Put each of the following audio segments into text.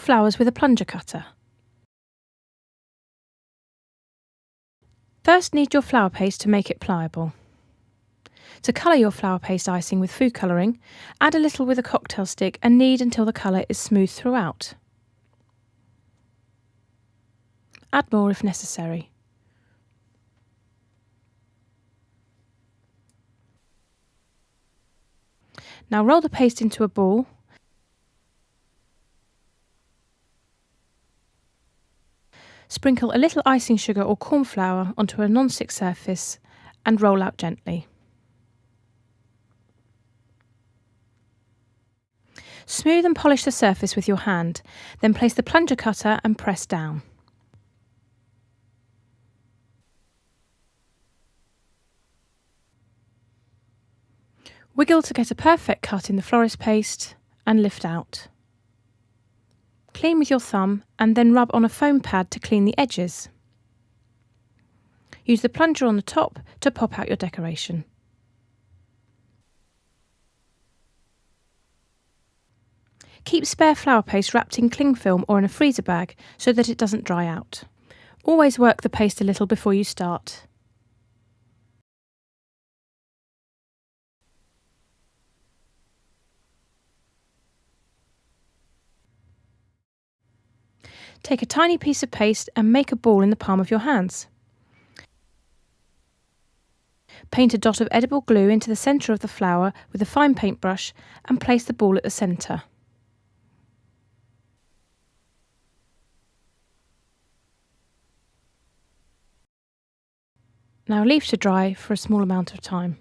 flowers with a plunger cutter. First, knead your flower paste to make it pliable. To colour your flower paste icing with food colouring, add a little with a cocktail stick and knead until the colour is smooth throughout. Add more if necessary. Now roll the paste into a ball. Sprinkle a little icing sugar or corn flour onto a non-stick surface and roll out gently. Smooth and polish the surface with your hand, then place the plunger cutter and press down. Wiggle to get a perfect cut in the florist paste and lift out. Clean with your thumb and then rub on a foam pad to clean the edges. Use the plunger on the top to pop out your decoration. Keep spare flower paste wrapped in cling film or in a freezer bag so that it doesn't dry out. Always work the paste a little before you start. Take a tiny piece of paste and make a ball in the palm of your hands. Paint a dot of edible glue into the centre of the flower with a fine paintbrush and place the ball at the centre. Now leave to dry for a small amount of time.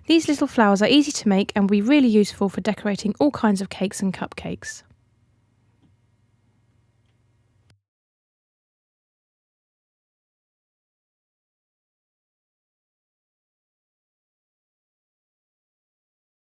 These little flowers are easy to make and will be really useful for decorating all kinds of cakes and cupcakes.